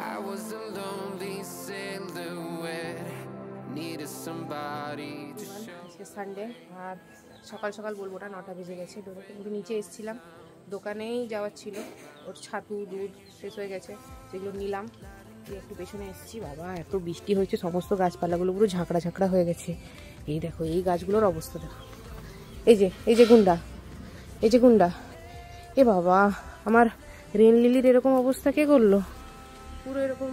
I was a lonely silhouette, needed somebody to show. আজকে Sunday আর সকাল সকাল বলবো না, 9টা বেজে গেছে। ডোরে কিন্তু নিচে এসেছিলাম, দোকানেই যাওয়ার ছিল, ওর ছাতু দুধ শেষ হয়ে গেছে, সেগুলো নিলাম। একটু পেছনে এসেছি, বাবা এত বৃষ্টি হয়েছে, সমস্ত গাছপালাগুলো পুরো ঝাঁকড়া ঝাঁকড়া হয়ে গেছে। এই দেখো এই গাছগুলোর অবস্থা দেখো, এই যে গুন্ডা, এই যে গুন্ডা। এ বাবা, আমার রেন লিলির এরকম অবস্থা কে করলো? পুরো এরকম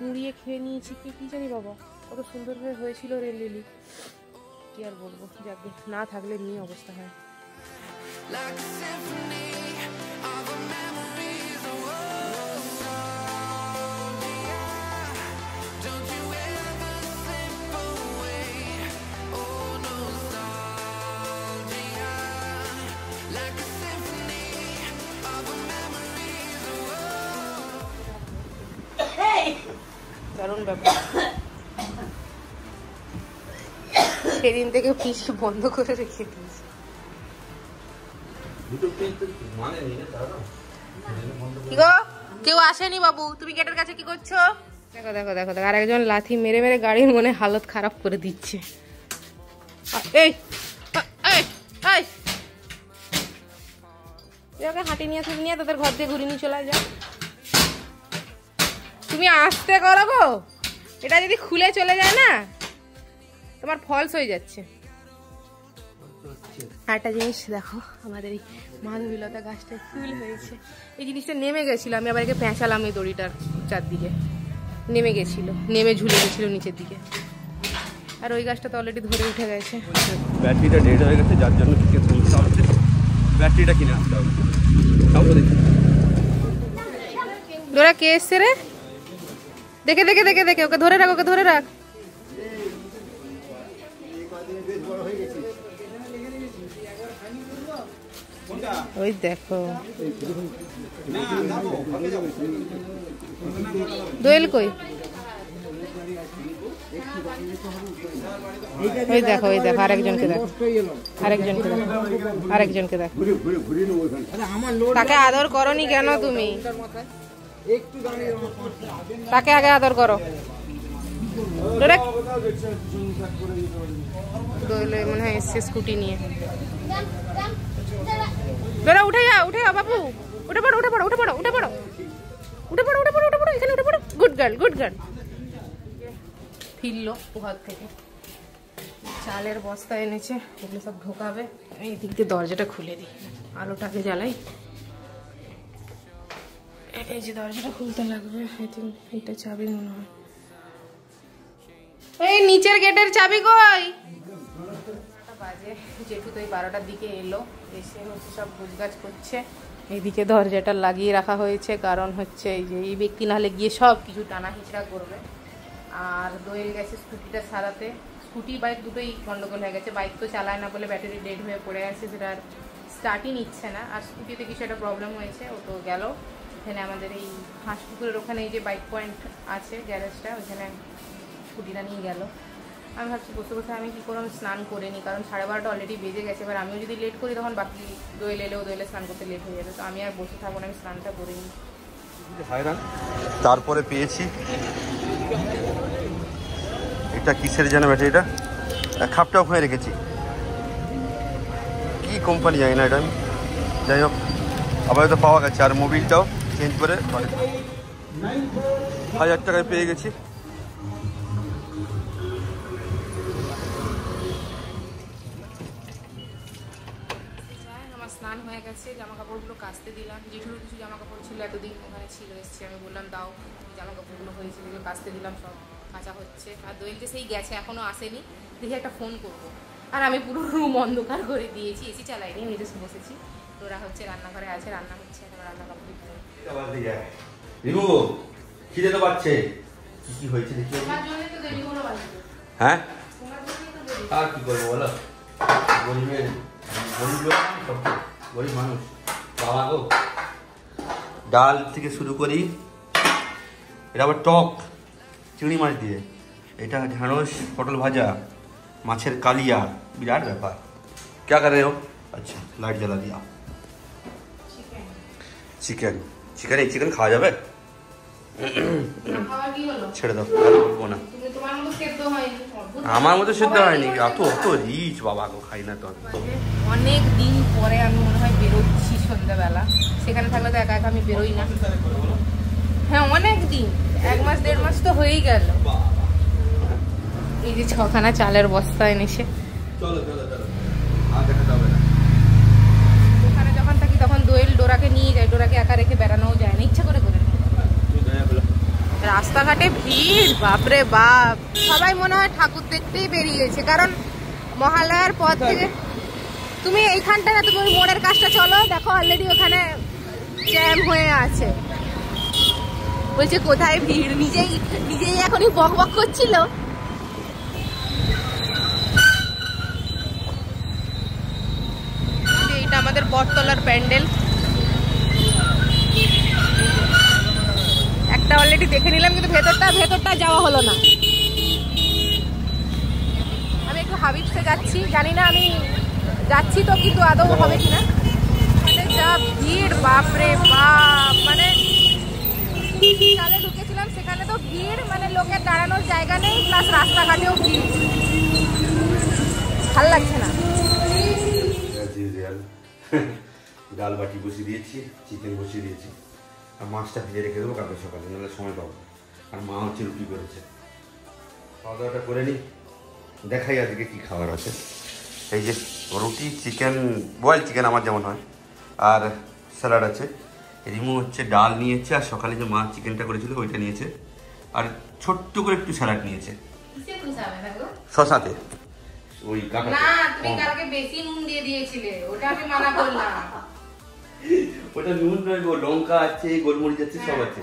মুড়িয়ে খেয়ে নিয়েছি, কি জানি বাবা, কত সুন্দরভাবে হয়েছিল রেন লিলি। কি আর বলবো, যাকে না থাকলে নিয়ে অবস্থা হয়। Like a symphony of a memories, nostalgia. Don't you ever slip away, oh nostalgia. Like a symphony of a memories, দারুণ ব্যাপার। সেদিন থেকে পিসি বন্ধ করে রেখে দিয়েছি। কি গো, কেউ আসেনি বাবু, তুমি গেটের কাছে কি করছো? দেখো দেখো দেখো দেখো, আর একজন লাথি মেরে মেরে গাড়ির মনে হালত খারাপ করে দিচ্ছে। এই ওকে হাঁটি নিয়ে তুমি নিয়ে তাদের ঘর দিয়ে ঘুরে নিয়ে চলে যাও। তুমি আসতে করো গো, এটা যদি খুলে চলে যায় না তোমার ফলস হয়ে যাচ্ছে। একটা জিনিস দেখো, আমাদের এই মাধবীলতা গাছটা ফুল হয়েছে। এই জিনিসটা নেমে গেছিল, আমি আবার একে পেঁচালাম এই দড়িটার চারদিকে, নেমে গেছিল, নেমে ঝুলে গেছিল নিচের দিকে। আর ওই গাছটা তো অলরেডি ধরে উঠে গেছে। ব্যাটারিটা ডেড হয়ে গেছে, যার জন্য ব্যাটারিটা কিনে আসতে হবে। ডোরা কে এসছে রে? দেখে দেখে দেখে দেখে, ওকে ধরে রাখ, ওকে ধরে রাখ। ওই দেখো দোয়েল কই, ওই দেখো ওই দেখো, আরেকজনকে দেখো, আরেকজনকে দেখো, আরেকজনকে দেখো। তাকে আদর করনি কেন তুমি? তাকে আগে আদর করো। দোয়েল মনে হয় এসছে স্কুটি নিয়ে। ডোরা উঠে যাও, উঠে যাও বাবু, উঠে পড়ো, উঠে পড়ো, উঠে পড়ো, উঠে পড়ো, উঠে পড়ো, উঠে পড়ো, উঠে পড়ো, এখানে উঠে পড়ো। Good girl, good girl. ফিরলো ঘর থেকে, চালের বস্তা এনেছে, এগুলো সব ঢোকাবে। আমি এদিক দিয়ে দরজাটা খুলে দিই, আলোটাকে জ্বালাই। এই যে দরজাটা খুলতে লাগবে, এইটা চাবি মনে হয়। এই নিচের গেটের চাবি কই? বাজে, যেহেতু তো এই 12টার দিকে এলো, এসে হচ্ছে সব গোছগাছ করছে। এইদিকে দরজাটা লাগিয়ে রাখা হয়েছে, কারণ হচ্ছে এই যে এই ব্যক্তি নাহলে গিয়ে সব কিছু টানা হিচড়া করবে। আর দোয়েল গেছে স্কুটিটা সারাতে, স্কুটি বাইক দুটোই গন্ডগোল হয়ে গেছে। বাইক তো চালায় না বলে ব্যাটারি ডেড হয়ে পড়ে আছে, সেটা আর স্টার্টই নিচ্ছে না। আর স্কুটিতে কিছু একটা প্রবলেম হয়েছে, ও তো গেল। এখানে আমাদের এই হাঁসপুকুরের ওখানে এই যে বাইক পয়েন্ট আছে গ্যারেজটা, ওইখানে স্কুটিটা নিয়ে গেল। আমি ভাবছি বসে বসে আমি কী করে স্নান করে নিই, কারণ 12:30 অলরেডি বেজে গেছে। এবার আমিও যদি লেট করি তখন বাকি দোয়েল এলেও দোয়েলে স্নান করতে লেট হয়ে যাবে, তো আমি আর বসে থাকবো না, আমি স্নানটা করে নিই। তারপরে পেয়েছি এটা, কিসের যেন ব্যাটারিটা, খাপটা ওখানে রেখেছি, কি কোম্পানি জানি না এটা আমি, যাই হোক আপাতত পাওয়া গেছে। আর মোবিলটাও চেঞ্জ করে 1000 টাকায় পেয়ে গেছি। আমার স্নান হয়ে গেছে, জামা কাপড়গুলো কাচতে দিলাম। জেঠুর কিছু জামা কাপড় ছিল, এতদিন ওখানে ছিল, এসছে, আমি বললাম দাও, জামা কাপড়গুলো হয়েছিল, কাচতে দিলাম, সব কাঁচা হচ্ছে। আর দোয়েল যে সেই গেছে, এখনও আসেনি, দেখে একটা ফোন করবো। আর আমি পুরো রুম অন্ধকার করে দিয়েছি, এসি চালাইনি, নিজে বসেছি। তোরা হচ্ছে রান্নাঘরে আছে, রান্না হচ্ছে, এখন রান্না কাপড় খিদে তো পাচ্ছে, কি হয়েছে দেখি। হ্যাঁ আর কি করবো বলো, গরিবের গরিব মানুষ। বাবা গো, ডাল থেকে শুরু করি, এটা আবার টক চিংড়ি মাছ দিয়ে, এটা ঢ্যাঁড়স পটল ভাজা, মাছের কালিয়া, বিরাট ব্যাপার। क्या कर रहे हो? अच्छा लाइट जला दिया। चिकन चिकन चिकन खाওয়া যাবে? খাওয়া কি হলো? ছেড়ে দাও, আর বলবো না। তুমি তোমার মতো সেদ্ধ হয়নি। আমার মতো সেদ্ধ হয়নি, অত অত রিচ বাবা গো, খাই না তো আমি। অনেক দিন পরে আমি মনে হয় বেরোচ্ছি সন্ধ্যাবেলা, সেখানে থাকলে তো একা একা আমি বেরোই না। হ্যাঁ অনেক দিন, 1 মাস 1.5 মাস তো হয়েই গেল। এই যে 6খানা চালের বস্তা এনেছে। চলো চলো চলো, আর দেখা যাবে না। ওখানে যখন থাকি তখন দোয়েল ডোরাকে নিয়ে যায়, ডোরাকে একা রেখে বেড়ানোও যায় না, ইচ্ছা করে করে। রাস্তাঘাটে ভিড়, বাপরে বাপ, সবাই মনে হয় ঠাকুর দেখতেই বেরিয়েছে, কারণ মহালয়ার পর থেকে। তুমি এইখানটা না, তুমি ওই মোড়ের কাজটা চলো, দেখো অলরেডি ওখানে জ্যাম হয়ে আছে। বলছে কোথায় ভিড়, নিজেই এখনই বক বক করছিল। এইটা আমাদের বটতলার প্যান্ডেল, একটা অলরেডি দেখে নিলাম, কিন্তু ভেতরটা যাওয়া হলো না। আমি একটু হাবিবসে যাচ্ছি, জানি না আমি যাচ্ছি তো কিন্তু আদৌ হবে কিনা। মানে যা ভিড়, বাপরে বাপ, মানে বিকালে ঢুকেছিলাম সেখানে তো ভিড়, মানে লোকের দাঁড়ানোর জায়গা নেই, প্লাস রাস্তাঘাটেও ভিড়, ভাল লাগছে না। ডাল বাটি বসিয়ে দিয়েছি, চিকেন বসিয়ে দিয়েছি, আর মাছটা ভেজে রেখে দেবো কালকে সকালে, নাহলে সময় পাবো। আর মা হচ্ছে রুটি করেছে, খাওয়া দাওয়াটা করে নিই, দেখাই আজকে কী খাবার আছে। এই যে রুটি, চিকেন, বয়েল চিকেন আমার যেমন হয়, আর স্যালাড আছে। রিমু হচ্ছে ডাল নিয়েছে, আর সকালে যে মা চিকেনটা করেছিল ওইটা নিয়েছে, আর ছোট্ট করে একটু স্যালাড নিয়েছে শশাতে। ওই না, তুমি কালকে বেশি নুন দিয়ে দিয়েছিলে, ওটা আমি মানা করলাম। ওটা নুন নয় গো, লঙ্কা আছে, গোলমরিচ আছে, সব আছে,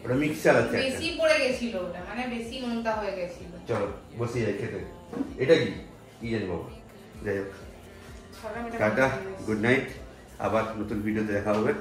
ওটা মিক্সচার আছে, বেশি পড়ে গেছিল ওটা, মানে বেশি নুনটা হয়ে গেছিল। চলো বসে যাই খেতে। এটা কি জানি বাবা, যাই হোক, টাটা, গুড নাইট, আবার নতুন ভিডিওতে দেখা হবে।